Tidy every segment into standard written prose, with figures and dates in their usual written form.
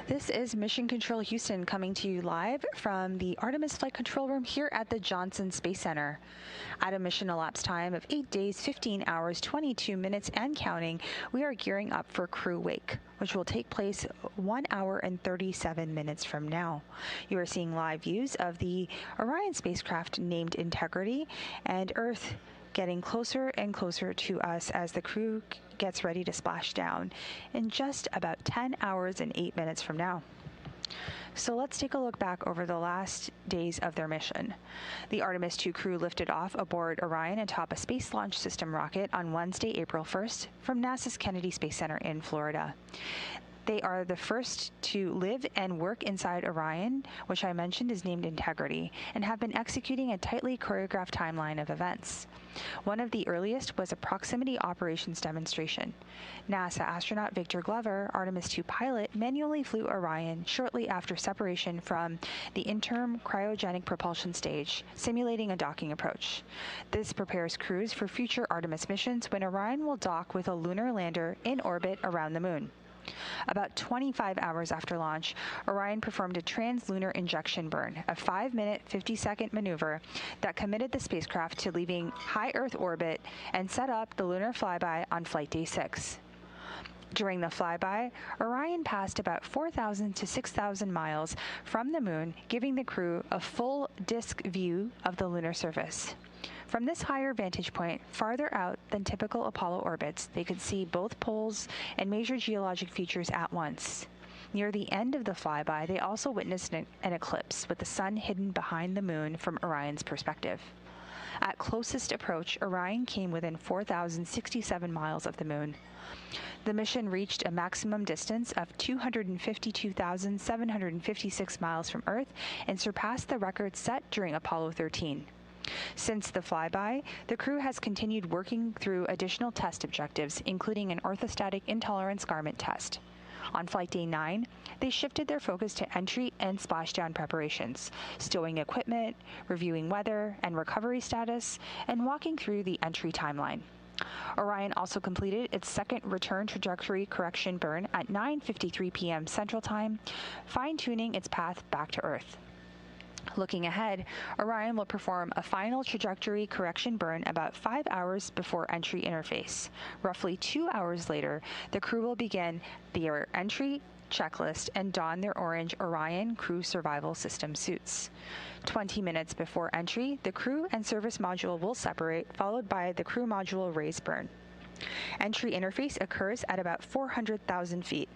This is Mission Control Houston coming to you live from the Artemis Flight Control Room here at the Johnson Space Center. At a mission elapsed time of 8 days, 15 hours, 22 minutes and counting, we are gearing up for crew wake, which will take place 1 hour and 37 minutes from now. You are seeing live views of the Orion spacecraft named Integrity and Earth getting closer and closer to us as the crew gets ready to splash down in just about 10 hours and 8 minutes from now. So let's take a look back over the last days of their mission. The Artemis 2 crew lifted off aboard Orion atop a Space Launch System rocket on Wednesday, April 1st from NASA's Kennedy Space Center in Florida. They are the first to live and work inside Orion, which I mentioned is named Integrity, and have been executing a tightly choreographed timeline of events. One of the earliest was a proximity operations demonstration. NASA astronaut Victor Glover, Artemis 2 pilot, manually flew Orion shortly after separation from the interim cryogenic propulsion stage, simulating a docking approach. This prepares crews for future Artemis missions when Orion will dock with a lunar lander in orbit around the Moon. About 25 hours after launch, Orion performed a translunar injection burn, a 5-minute, 50-second maneuver that committed the spacecraft to leaving high Earth orbit and set up the lunar flyby on flight day 6. During the flyby, Orion passed about 4,000 to 6,000 miles from the Moon, giving the crew a full disk view of the lunar surface. From this higher vantage point, farther out than typical Apollo orbits, they could see both poles and major geologic features at once. Near the end of the flyby, they also witnessed an eclipse, with the sun hidden behind the Moon from Orion's perspective. At closest approach, Orion came within 4,067 miles of the Moon. The mission reached a maximum distance of 252,756 miles from Earth and surpassed the record set during Apollo 13. Since the flyby, the crew has continued working through additional test objectives, including an orthostatic intolerance garment test. On flight day 9, they shifted their focus to entry and splashdown preparations, stowing equipment, reviewing weather and recovery status, and walking through the entry timeline. Orion also completed its second return trajectory correction burn at 9:53 p.m. Central Time, fine-tuning its path back to Earth. Looking ahead, Orion will perform a final trajectory correction burn about 5 hours before entry interface. Roughly 2 hours later, the crew will begin their entry checklist and don their orange Orion Crew Survival System suits. 20 minutes before entry, the crew and service module will separate, followed by the crew module raise burn. Entry interface occurs at about 400,000 feet.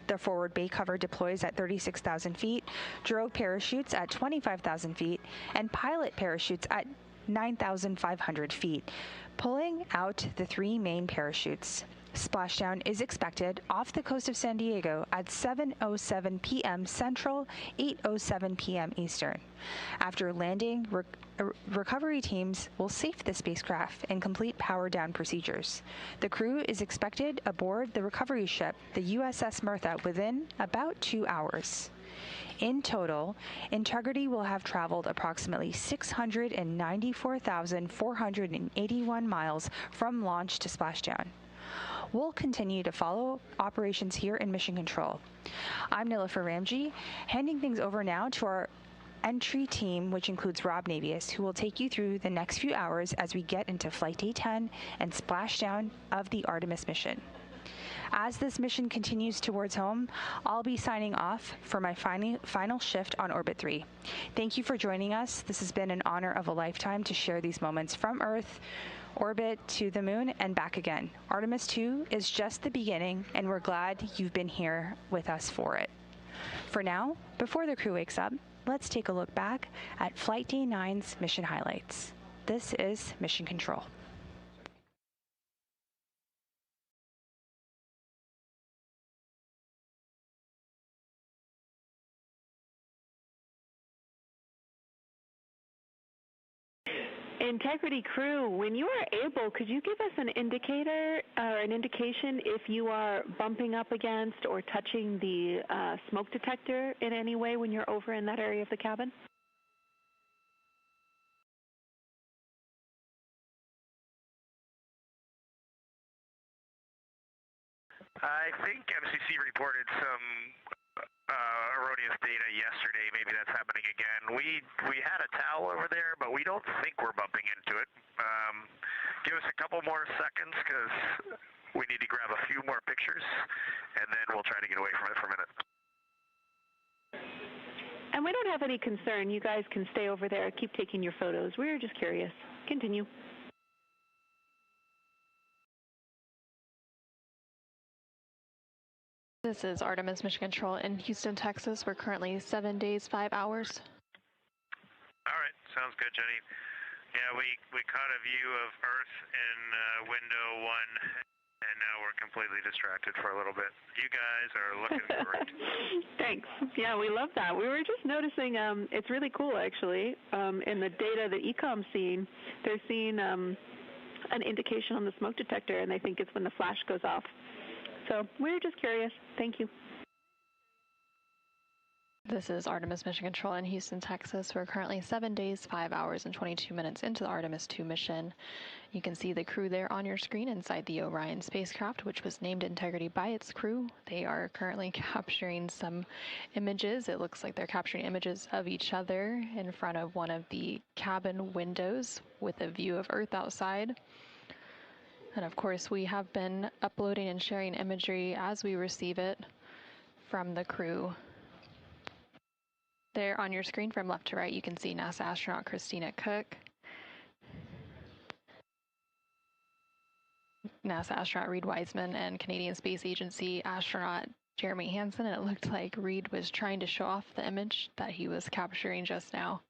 The forward bay cover deploys at 36,000 feet, drogue parachutes at 25,000 feet, and pilot parachutes at 9,500 feet, pulling out the 3 main parachutes. Splashdown is expected off the coast of San Diego at 7:07 p.m. Central, 8:07 p.m. Eastern. After landing, recovery teams will safe the spacecraft and complete power down procedures. The crew is expected aboard the recovery ship, the USS Martha, within about 2 hours. In total, Integrity will have traveled approximately 694,481 miles from launch to splashdown. We'll continue to follow operations here in Mission Control. I'm Nilofer Ramji, handing things over now to our entry team, which includes Rob Navius, who will take you through the next few hours as we get into Flight Day 10 and splashdown of the Artemis mission. As this mission continues towards home, I'll be signing off for my final shift on Orbit 3. Thank you for joining us. This has been an honor of a lifetime to share these moments from Earth, orbit to the Moon, and back again. Artemis 2 is just the beginning, and we're glad you've been here with us for it. For now, before the crew wakes up, let's take a look back at Flight Day 9's mission highlights. This is Mission Control. Integrity crew, when you are able, could you give us an indicator or an indication if you are bumping up against or touching the smoke detector in any way when you're over in that area of the cabin? I think MCC reported some erroneous data yesterday. Maybe that's happening again. We had a towel over there, but we don't think we're bumping into it. Give us a couple more seconds because we need to grab a few more pictures, and then we'll try to get away from it for a minute. And we don't have any concern. You guys can stay over there, keep taking your photos. We were just curious. Continue. This is Artemis Mission Control in Houston, Texas. We're currently 7 days, 5 hours. All right, sounds good, Jenny. Yeah, we caught a view of Earth in window 1, and now we're completely distracted for a little bit. You guys are looking great. Thanks. Yeah, we love that. We were just noticing, it's really cool, actually. In the data that ECOM's seeing, they're seeing an indication on the smoke detector, and they think it's when the flash goes off. So we were just curious. Thank you. This is Artemis Mission Control in Houston, Texas. We're currently 7 days, 5 hours, and 22 minutes into the Artemis 2 mission. You can see the crew there on your screen inside the Orion spacecraft, which was named Integrity by its crew. They are currently capturing some images. It looks like they're capturing images of each other in front of one of the cabin windows with a view of Earth outside. And of course, we have been uploading and sharing imagery as we receive it from the crew. There on your screen from left to right, you can see NASA astronaut Christina Cook, NASA astronaut Reed Wiseman, and Canadian Space Agency astronaut Jeremy Hansen. And it looked like Reed was trying to show off the image that he was capturing just now.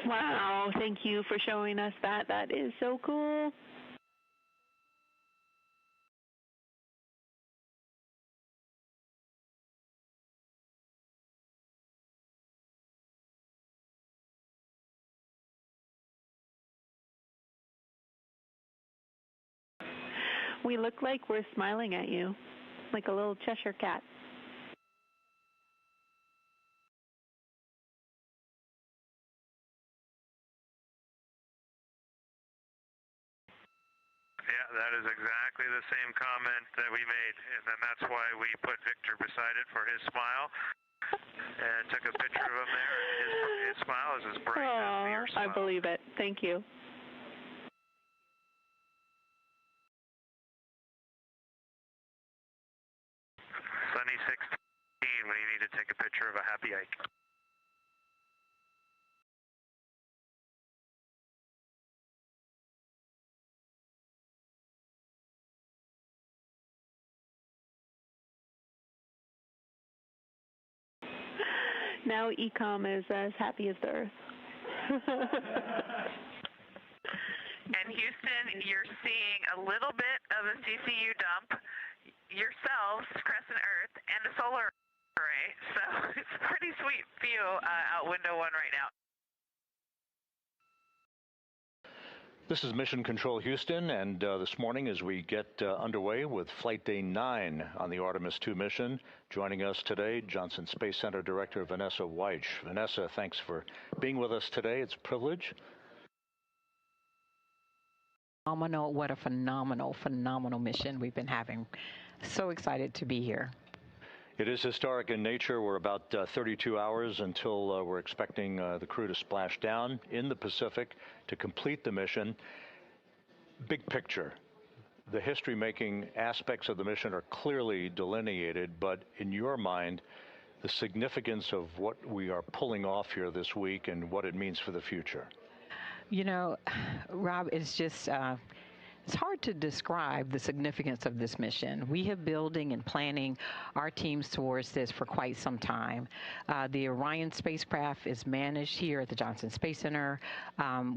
Wow, thank you for showing us that. That is so cool. We look like we're smiling at you, like a little Cheshire cat. Yeah, that is exactly the same comment that we made, and that's why we put Victor beside it for his smile, and took a picture of him there. His smile is as bright as your smile. I believe it. Thank you. Sunny 16 when you need to take a picture of a happy hike. Now ECOM is as happy as the Earth. And Houston, you're seeing a little bit of a CCU dump, yourselves, crescent Earth, and a solar array. So it's a pretty sweet view out window 1 right now. This is Mission Control Houston, and this morning as we get underway with Flight Day 9 on the Artemis 2 mission, joining us today, Johnson Space Center Director Vanessa Weich. Vanessa, thanks for being with us today. It's a privilege. What a phenomenal mission we've been having. So excited to be here. It is historic in nature. We're about 32 hours until we're expecting the crew to splash down in the Pacific to complete the mission. Big picture, the history-making aspects of the mission are clearly delineated, but in your mind, the significance of what we are pulling off here this week and what it means for the future. You know, Rob, it's just it's hard to describe the significance of this mission. We have building and planning our teams towards this for quite some time. The Orion spacecraft is managed here at the Johnson Space Center.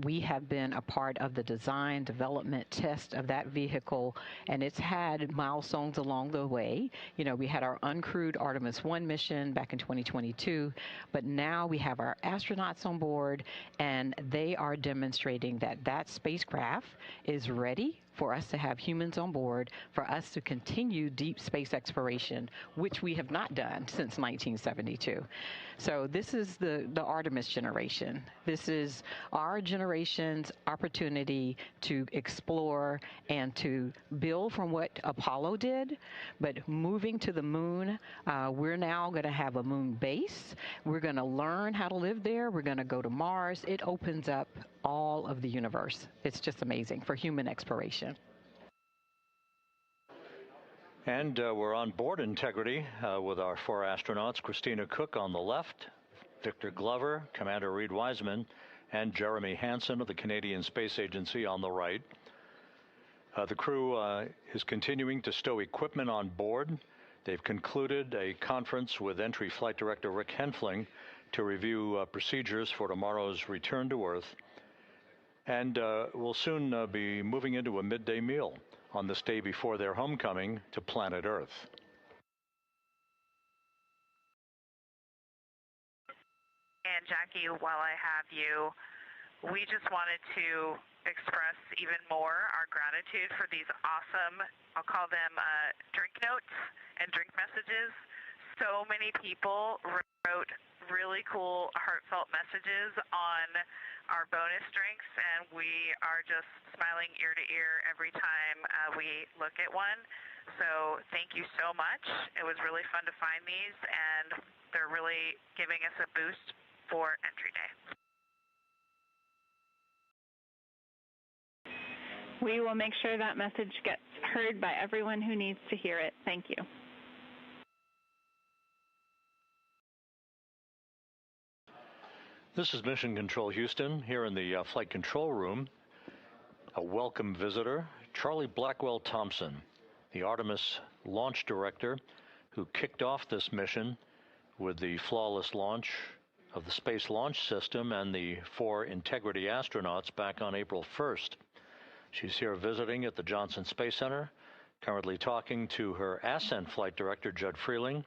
We have been a part of the design, development, test of that vehicle, and it's had milestones along the way. You know, we had our uncrewed Artemis 1 mission back in 2022, but now we have our astronauts on board, and they are demonstrating that that spacecraft is ready for us to have humans on board, for us to continue deep space exploration, which we have not done since 1972. So this is the Artemis generation. This is our generation's opportunity to explore and to build from what Apollo did, but moving to the moon, we're now going to have a moon base. We're going to learn how to live there. We're going to go to Mars. It opens up all of the universe. It's just amazing for human exploration. And we're on board Integrity with our 4 astronauts, Christina Cook on the left, Victor Glover, Commander Reed Wiseman, and Jeremy Hansen of the Canadian Space Agency on the right. The crew is continuing to stow equipment on board. They've concluded a conference with Entry Flight Director Rick Henfling to review procedures for tomorrow's return to Earth. And we'll soon be moving into a midday meal on this day before their homecoming to planet Earth. And Jackie, while I have you, we just wanted to express even more our gratitude for these awesome, I'll call them drink notes and drink messages. So many people wrote really cool, heartfelt messages on our bonus drinks, and we are just smiling ear to ear every time we look at one. So thank you so much. It was really fun to find these, and they're really giving us a boost for Entry Day. We will make sure that message gets heard by everyone who needs to hear it. Thank you. This is Mission Control Houston here in the flight control room. A welcome visitor, Charlie Blackwell Thompson, the Artemis launch director who kicked off this mission with the flawless launch of the Space Launch System and the 4 Integrity astronauts back on April 1st. She's here visiting at the Johnson Space Center, currently talking to her Ascent Flight Director, Judd Freeling,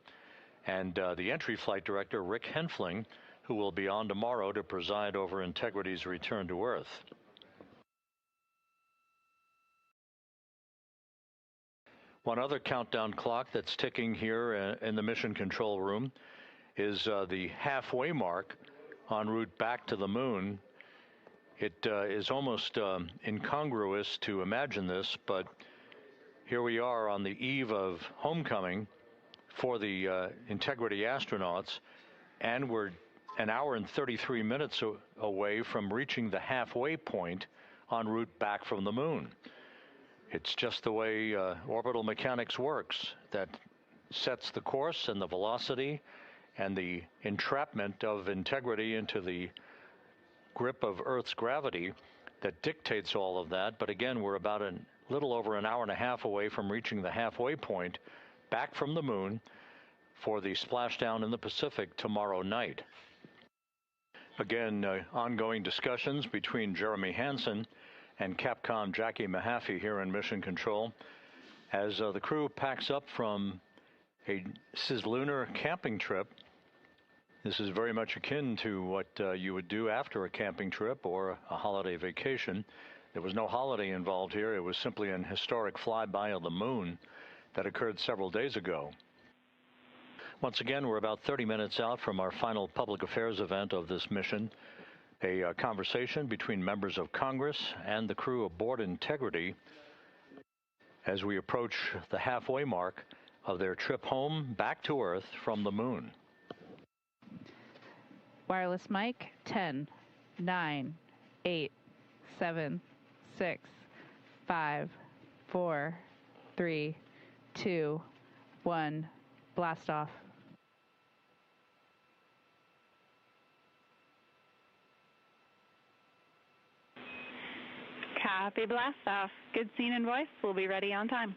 and the Entry Flight Director, Rick Henfling, who will be on tomorrow to preside over Integrity's return to Earth. One other countdown clock that's ticking here in the mission control room is the halfway mark en route back to the moon. It is almost incongruous to imagine this, but here we are on the eve of homecoming for the Integrity astronauts, and we're an hour and 33 minutes away from reaching the halfway point en route back from the moon. It's just the way orbital mechanics works, that sets the course and the velocity and the entrapment of Integrity into the grip of Earth's gravity that dictates all of that. But again, we're about a little over an hour and a half away from reaching the halfway point back from the moon for the splashdown in the Pacific tomorrow night. Again, ongoing discussions between Jeremy Hansen and Capcom Jackie Mahaffey here in Mission Control as the crew packs up from a cislunar camping trip. This is very much akin to what you would do after a camping trip or a holiday vacation. There was no holiday involved here. It was simply an historic flyby of the moon that occurred several days ago. Once again, we're about 30 minutes out from our final public affairs event of this mission, a conversation between members of Congress and the crew aboard Integrity as we approach the halfway mark of their trip home back to Earth from the moon. Wireless mic, 10, 9, 8, 7, 6, 5, 4, 3, 2, 1, blast off. Copy blast off. Good scene and voice. We'll be ready on time.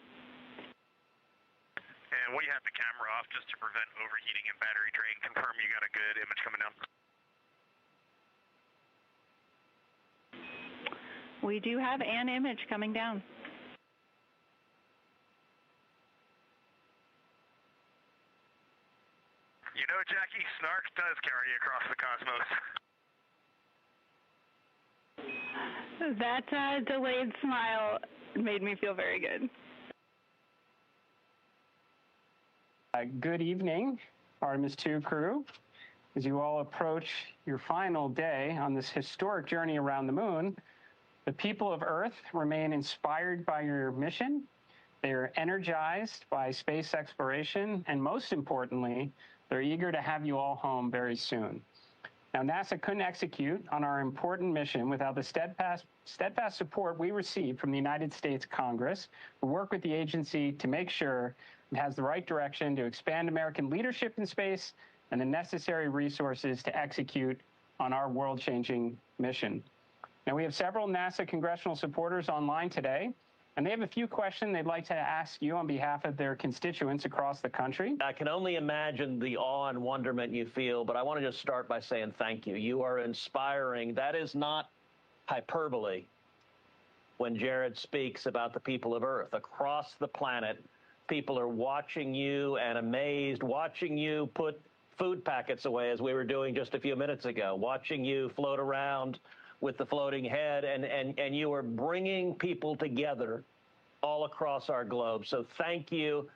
And we have the camera off just to prevent overheating and battery drain. Confirm you got a good image coming down. We do have an image coming down. You know, Jackie, snark does carry you across the cosmos. That delayed smile made me feel very good. Good evening, Artemis 2 crew. As you all approach your final day on this historic journey around the moon, the people of Earth remain inspired by your mission. They are energized by space exploration, and most importantly, they're eager to have you all home very soon. Now, NASA couldn't execute on our important mission without the steadfast support we receive from the United States Congress, who work with the agency to make sure it has the right direction to expand American leadership in space and the necessary resources to execute on our world-changing mission. Now, we have several NASA congressional supporters online today, and they have a few questions they'd like to ask you on behalf of their constituents across the country. I can only imagine the awe and wonderment you feel, but I want to just start by saying thank you. You are inspiring. That is not hyperbole when Jared speaks about the people of Earth. Across the planet, people are watching you and amazed, watching you put food packets away, as we were doing just a few minutes ago, watching you float around with the floating head, and you are bringing people together all across our globe. So thank you.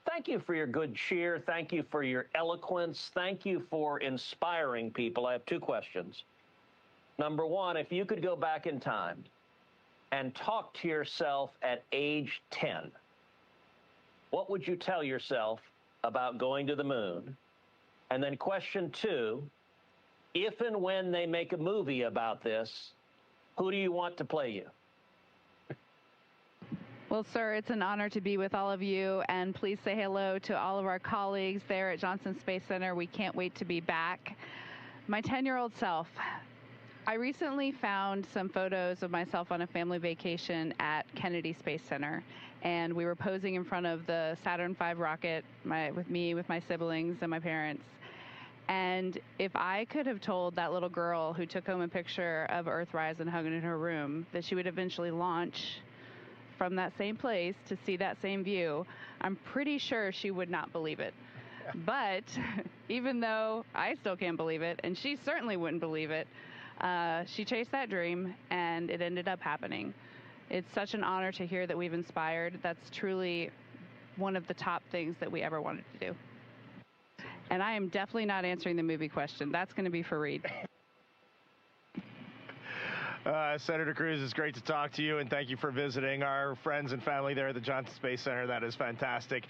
Thank you for your good cheer. Thank you for your eloquence. Thank you for inspiring people. I have two questions. Number one, if you could go back in time and talk to yourself at age 10, what would you tell yourself about going to the moon? And then question two, if and when they make a movie about this, who do you want to play you? Well, sir, it's an honor to be with all of you, and please say hello to all of our colleagues there at Johnson Space Center. We can't wait to be back. My 10-year-old self, I recently found some photos of myself on a family vacation at Kennedy Space Center, and we were posing in front of the Saturn V rocket with my siblings and my parents. And if I could have told that little girl who took home a picture of Earthrise and hung it in her room that she would eventually launch from that same place to see that same view, I'm pretty sure she would not believe it. But even though I still can't believe it, and she certainly wouldn't believe it, she chased that dream, and it ended up happening. It's such an honor to hear that we've inspired. That's truly one of the top things that we ever wanted to do. And I am definitely not answering the movie question. That's going to be for Reed. Senator Cruz, it's great to talk to you, and thank you for visiting our friends and family there at the Johnson Space Center. That is fantastic.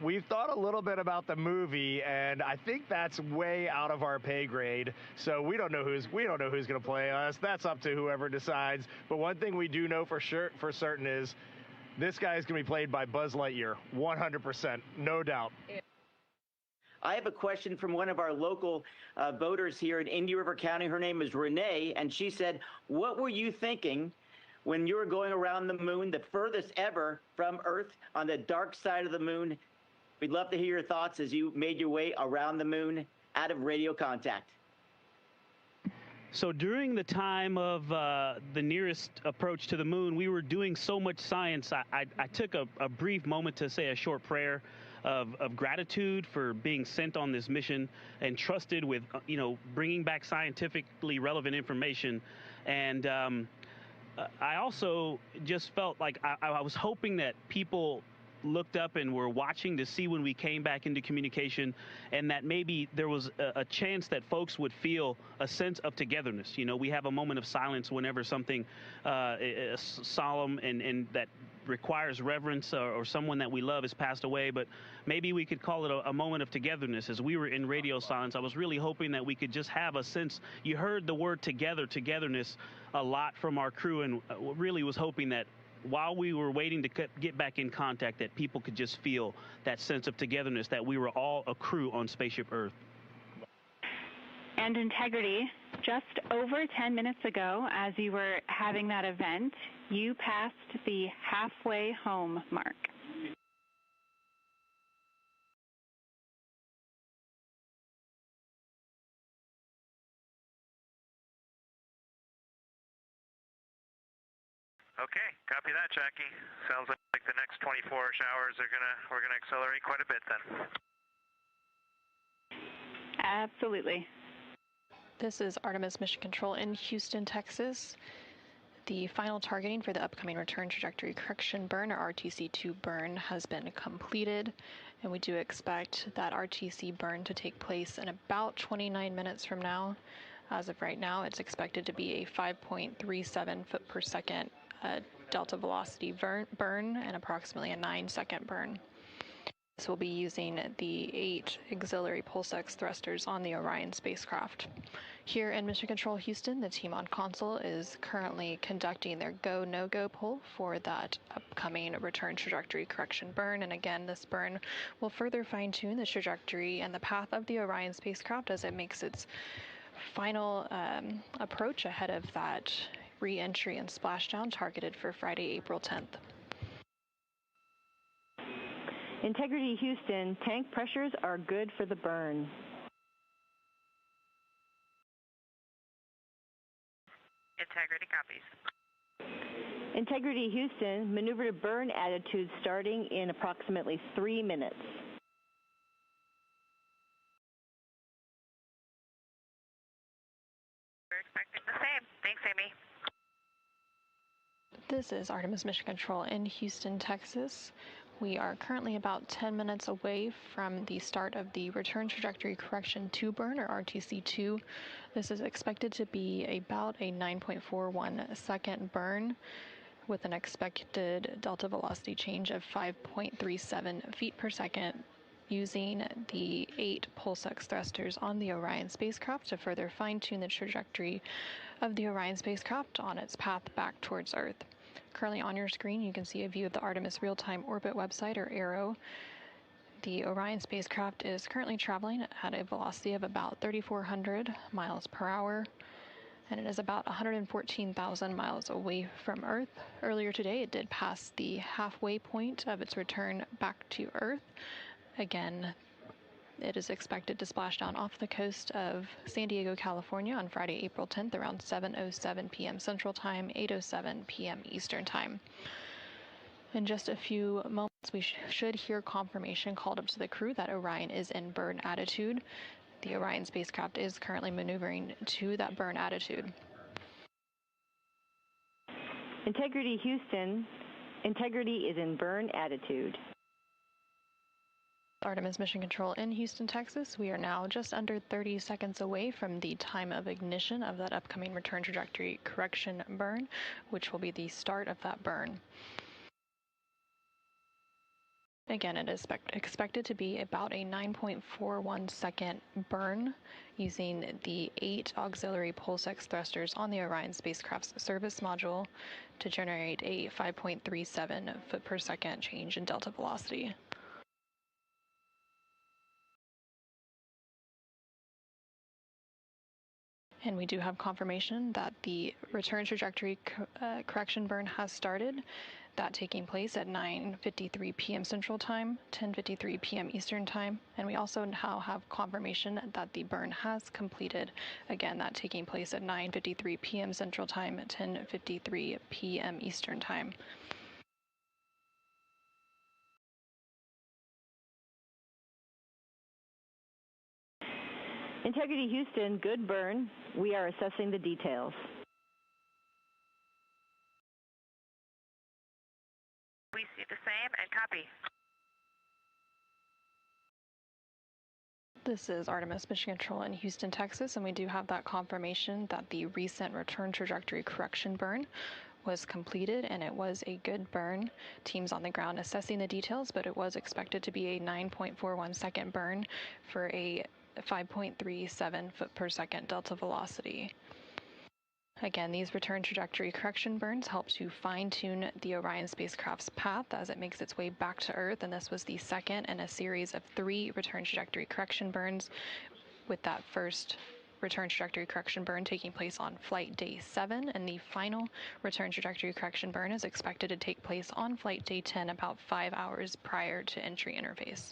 We've thought a little bit about the movie, and I think that's way out of our pay grade. So we don't know who's going to play us. That's up to whoever decides. But one thing we do know for certain is this guy is going to be played by Buzz Lightyear, 100%, no doubt. I have a question from one of our local voters here in Indian River County. Her name is Renee, and she said, what were you thinking when you were going around the moon, the furthest ever from Earth, on the dark side of the moon? We'd love to hear your thoughts as you made your way around the moon out of radio contact. So during the time of the nearest approach to the moon, we were doing so much science. I took a brief moment to say a short prayer of gratitude for being sent on this mission and trusted with, bringing back scientifically relevant information. And I also just felt like I was hoping that people looked up and were watching to see when we came back into communication, and that maybe there was a chance that folks would feel a sense of togetherness. We have a moment of silence whenever something solemn and that requires reverence or someone that we love has passed away, but maybe we could call it a moment of togetherness. As we were in radio silence, I was really hoping that we could just have a sense. You heard the word togetherness a lot from our crew, and really was hoping that while we were waiting to get back in contact, that people could just feel that sense of togetherness, that we were all a crew on Spaceship Earth. And integrity, just over 10 minutes ago, as you were having that event, you passed the halfway home mark. Okay, copy that, Jackie. Sounds like the next 24 hours we're gonna accelerate quite a bit then. Absolutely. This is Artemis Mission Control in Houston, Texas. The final targeting for the upcoming return trajectory correction burn, or RTC2 burn, has been completed, and we do expect that RTC burn to take place in about 29 minutes from now. As of right now, it's expected to be a 5.37 foot per second delta velocity burn and approximately a 9-second burn. This will be using the 8 auxiliary pulse-X thrusters on the Orion spacecraft. Here in Mission Control Houston, the team on console is currently conducting their go, no-go poll for that upcoming return trajectory correction burn. And again, this burn will further fine-tune the trajectory and the path of the Orion spacecraft as it makes its final approach ahead of that re-entry and splashdown targeted for Friday, April 10th. Integrity Houston, tank pressures are good for the burn. Integrity copies. Integrity Houston, maneuver to burn attitude starting in approximately 3 minutes. We're expecting the same. Thanks, Amy. This is Artemis Mission Control in Houston, Texas. We are currently about 10 minutes away from the start of the Return Trajectory Correction 2 burn, or RTC2. This is expected to be about a 9.41 second burn with an expected delta velocity change of 5.37 feet per second, using the 8 pulse-X thrusters on the Orion spacecraft to further fine-tune the trajectory of the Orion spacecraft on its path back towards Earth. Currently on your screen, you can see a view of the Artemis Real-Time Orbit website, or ARO. The Orion spacecraft is currently traveling at a velocity of about 3,400 miles per hour, and it is about 114,000 miles away from Earth. Earlier today, it did pass the halfway point of its return back to Earth. Again, it is expected to splash down off the coast of San Diego, California on Friday, April 10th around 7:07 p.m. Central Time, 8:07 p.m. Eastern Time. In just a few moments, we should hear confirmation called up to the crew that Orion is in burn attitude. The Orion spacecraft is currently maneuvering to that burn attitude. Integrity Houston, Integrity is in burn attitude. Artemis Mission Control in Houston, Texas. We are now just under 30 seconds away from the time of ignition of that upcoming return trajectory correction burn, which will be the start of that burn. Again, it is expected to be about a 9.41 second burn using the 8 auxiliary pulse-X thrusters on the Orion spacecraft's service module to generate a 5.37 foot per second change in delta velocity. And we do have confirmation that the return trajectory correction burn has started, that taking place at 9:53 p.m. Central Time, 10:53 p.m. Eastern Time. And we also now have confirmation that the burn has completed, again, that taking place at 9:53 p.m. Central Time, 10:53 p.m. Eastern Time. Integrity Houston, good burn. We are assessing the details. We see the same and copy. This is Artemis Mission Control in Houston, Texas, and we do have that confirmation that the recent return trajectory correction burn was completed, and it was a good burn. Teams on the ground assessing the details, but it was expected to be a 9.41 second burn for a 5.37 foot per second delta velocity. Again, these return trajectory correction burns help to fine-tune the Orion spacecraft's path as it makes its way back to Earth, and this was the second in a series of 3 return trajectory correction burns, with that first return trajectory correction burn taking place on flight day 7, and the final return trajectory correction burn is expected to take place on flight day 10, about 5 hours prior to entry interface.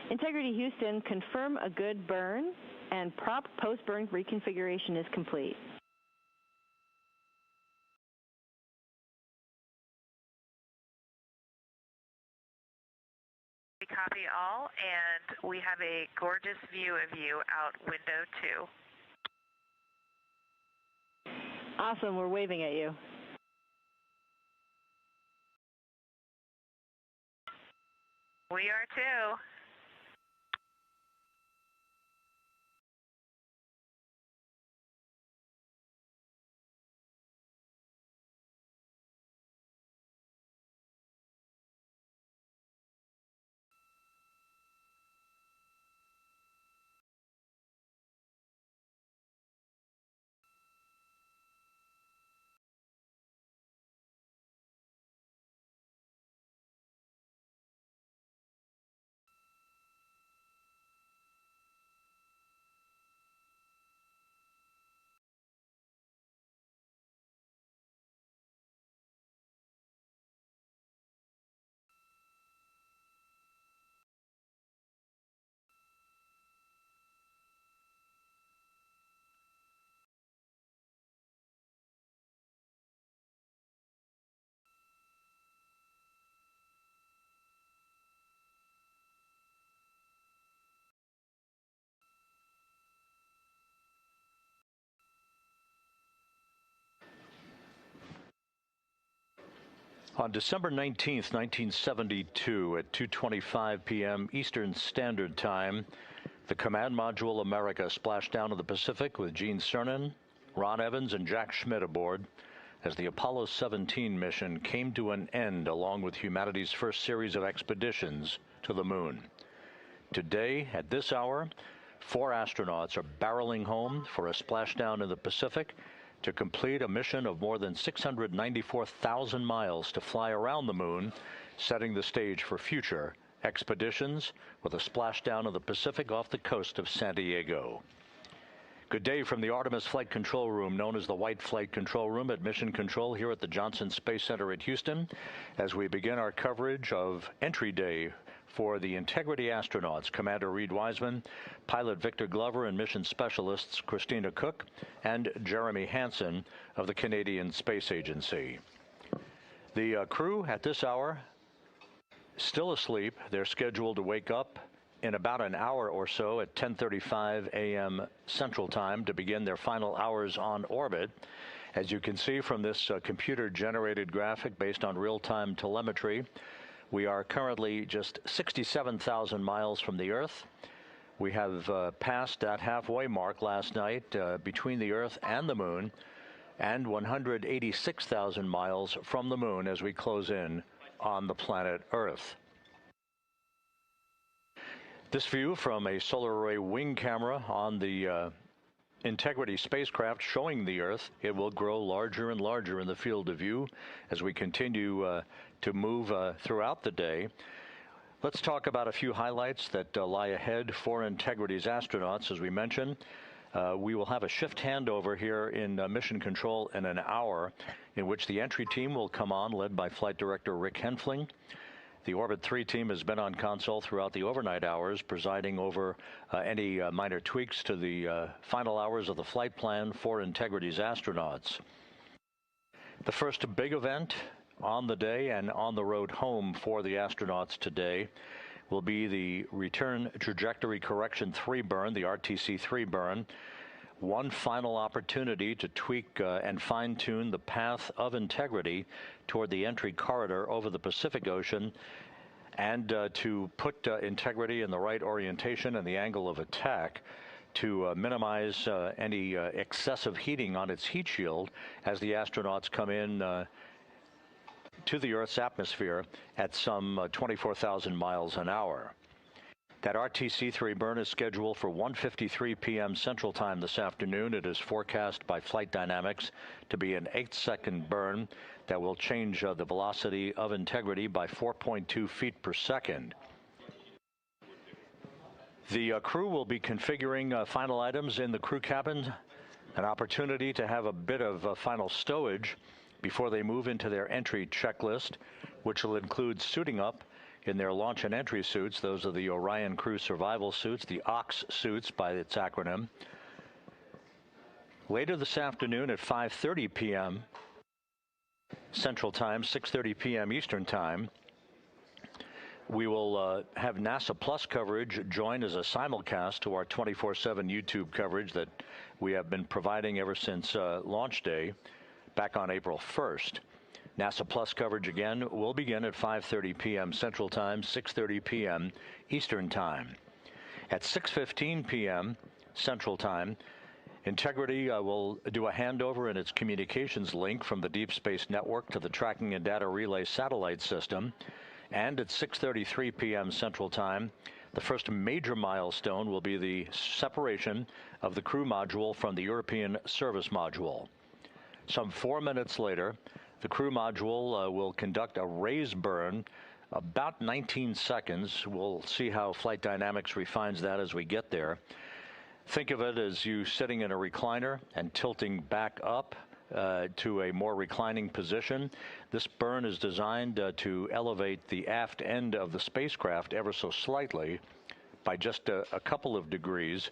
Integrity Houston, confirm a good burn, and prop post-burn reconfiguration is complete. We copy all, and we have a gorgeous view of you out window 2. Awesome. We're waving at you. We are too. On December 19th, 1972, at 2:25 p.m. Eastern Standard Time, the Command Module America splashed down to the Pacific with Gene Cernan, Ron Evans, and Jack Schmitt aboard as the Apollo 17 mission came to an end along with humanity's first series of expeditions to the moon. Today, at this hour, 4 astronauts are barreling home for a splashdown in the Pacific to complete a mission of more than 694,000 miles to fly around the moon, setting the stage for future expeditions with a splashdown of the Pacific off the coast of San Diego. Good day from the Artemis Flight Control Room, known as the White Flight Control Room at Mission Control here at the Johnson Space Center at Houston, as we begin our coverage of Entry Day for the Integrity astronauts, Commander Reed Wiseman, pilot Victor Glover, and mission specialists Christina Cook and Jeremy Hansen of the Canadian Space Agency. The crew at this hour still asleep. They're scheduled to wake up in about an hour or so at 10:35 a.m. Central Time to begin their final hours on orbit. As you can see from this computer-generated graphic based on real-time telemetry, we are currently just 67,000 miles from the Earth. We have passed that halfway mark last night between the Earth and the Moon, and 186,000 miles from the Moon as we close in on the planet Earth. This view from a solar array wing camera on the Integrity spacecraft showing the Earth. It will grow larger and larger in the field of view as we continue to move throughout the day. Let's talk about a few highlights that lie ahead for Integrity's astronauts. As we mentioned, we will have a shift handover here in Mission Control in an hour, in which the entry team will come on, led by Flight Director Rick Henfling. The Orbit 3 team has been on console throughout the overnight hours, presiding over any minor tweaks to the final hours of the flight plan for Integrity's astronauts. The first big event on the day and on the road home for the astronauts today will be the Return Trajectory Correction 3 burn, the RTC 3 burn. One final opportunity to tweak and fine-tune the path of Integrity toward the entry corridor over the Pacific Ocean, and to put Integrity in the right orientation and the angle of attack to minimize any excessive heating on its heat shield as the astronauts come in to the Earth's atmosphere at some 24,000 miles an hour. That RTC-3 burn is scheduled for 1:53 p.m. Central Time this afternoon. It is forecast by Flight Dynamics to be an 8-second burn that will change the velocity of Integrity by 4.2 feet per second. The crew will be configuring final items in the crew cabin, an opportunity to have a bit of final stowage before they move into their entry checklist, which will include suiting up in their launch and entry suits. Those are the Orion crew survival suits, the OX suits by its acronym. Later this afternoon at 5:30 p.m. Central Time, 6:30 p.m. Eastern Time, We will have NASA Plus coverage join as a simulcast to our 24/7 YouTube coverage that we have been providing ever since launch day back on April 1st. NASA Plus coverage again will begin at 5:30 p.m. Central Time, 6:30 p.m. Eastern Time. At 6:15 p.m. Central Time, Integrity will do a handover in its communications link from the Deep Space Network to the Tracking and Data Relay satellite system. And at 6:33 p.m. Central Time, the first major milestone will be the separation of the crew module from the European service module. Some 4 minutes later, the crew module will conduct a raise burn, about 19 seconds. We'll see how Flight Dynamics refines that as we get there. Think of it as you sitting in a recliner and tilting back up to a more reclining position. This burn is designed to elevate the aft end of the spacecraft ever so slightly by just a couple of degrees,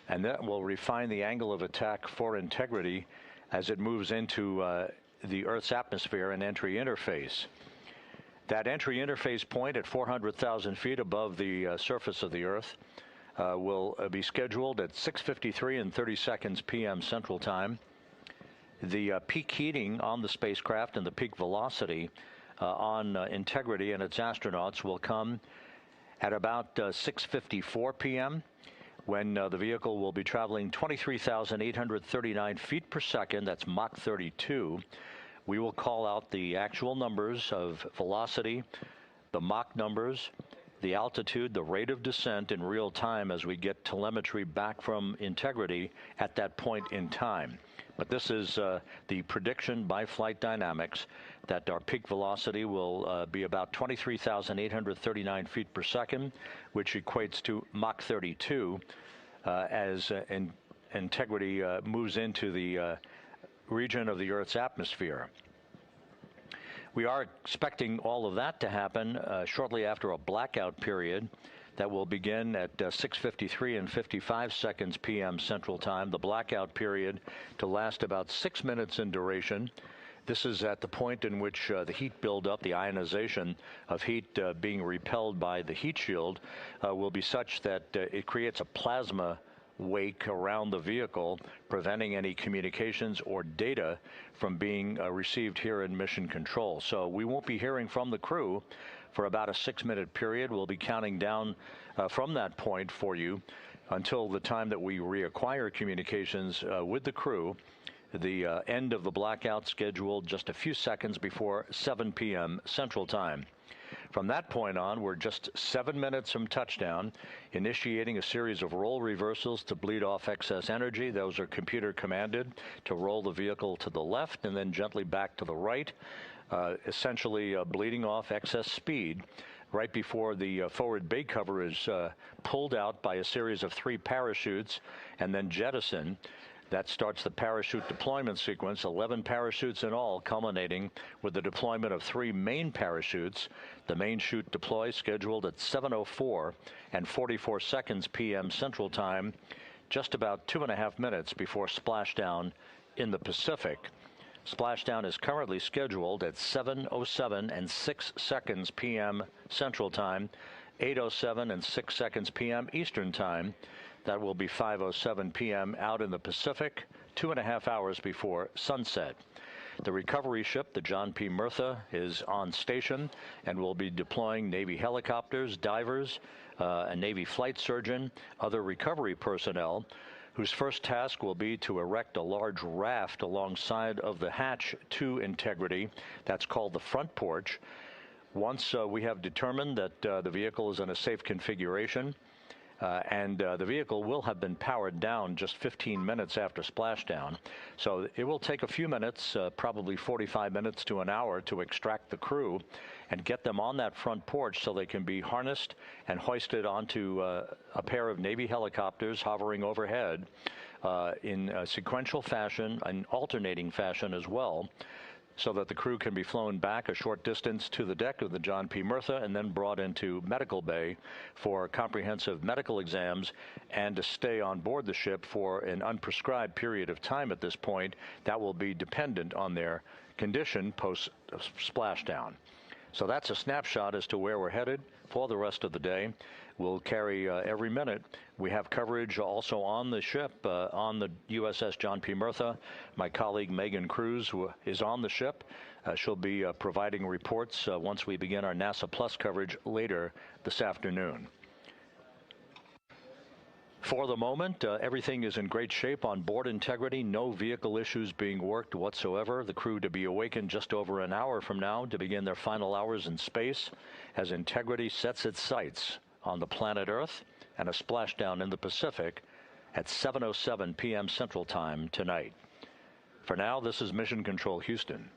and that will refine the angle of attack for Integrity as it moves into the Earth's atmosphere and entry interface. That entry interface point at 400,000 feet above the surface of the Earth will be scheduled at 6:53 and 30 seconds p.m. Central Time. The peak heating on the spacecraft and the peak velocity on Integrity and its astronauts will come at about 6:54 p.m. when the vehicle will be traveling 23,839 feet per second. That's Mach 32. We will call out the actual numbers of velocity, the Mach numbers, the altitude, the rate of descent in real time as we get telemetry back from Integrity at that point in time. But this is the prediction by Flight Dynamics that our peak velocity will be about 23,839 feet per second, which equates to Mach 32 as Integrity moves into the region of the Earth's atmosphere. We are expecting all of that to happen shortly after a blackout period that will begin at 6:53 and 55 seconds p.m. Central Time. The blackout period to last about 6 minutes in duration. This is at the point in which the heat buildup, the ionization of heat being repelled by the heat shield, will be such that it creates a plasma wake around the vehicle, preventing any communications or data from being received here in Mission Control. So we won't be hearing from the crew for about a 6-minute period. We'll be counting down from that point for you until the time that we reacquire communications with the crew. The end of the blackout scheduled just a few seconds before 7 p.m. Central Time. From that point on, we're just 7 minutes from touchdown, initiating a series of roll reversals to bleed off excess energy. Those are computer commanded to roll the vehicle to the left and then gently back to the right, essentially bleeding off excess speed right before the forward bay cover is pulled out by a series of 3 parachutes and then jettisoned. That starts the parachute deployment sequence, 11 parachutes in all, culminating with the deployment of 3 main parachutes. The main chute deploy scheduled at 7:04 and 44 seconds p.m. Central Time, just about 2.5 minutes before splashdown in the Pacific. Splashdown is currently scheduled at 7:07 and 6 seconds p.m. Central Time, 8:07 and 6 seconds p.m. Eastern Time. That will be 5:07 p.m. out in the Pacific, 2.5 hours before sunset. The recovery ship, the John P. Murtha, is on station and will be deploying Navy helicopters, divers, a Navy flight surgeon, other recovery personnel, whose first task will be to erect a large raft alongside of the hatch to Integrity. That's called the front porch. Once we have determined that the vehicle is in a safe configuration, and the vehicle will have been powered down just 15 minutes after splashdown. So it will take a few minutes, probably 45 minutes to an hour, to extract the crew and get them on that front porch so they can be harnessed and hoisted onto a pair of Navy helicopters hovering overhead in a sequential fashion, an alternating fashion as well, so that the crew can be flown back a short distance to the deck of the John P. Murtha and then brought into medical bay for comprehensive medical exams and to stay on board the ship for an unprescribed period of time at this point. That will be dependent on their condition post-splashdown. So that's a snapshot as to where we're headed for the rest of the day. We'll carry every minute. We have coverage also on the ship, on the USS John P. Murtha. My colleague Megan Cruz, who is on the ship, she'll be providing reports once we begin our NASA Plus coverage later this afternoon. For the moment, everything is in great shape on board integrity. No vehicle issues being worked whatsoever. The crew to be awakened just over an hour from now to begin their final hours in space as integrity sets its sights on the planet Earth and a splashdown in the Pacific at 7:07 p.m. Central Time tonight. For now, this is Mission Control Houston.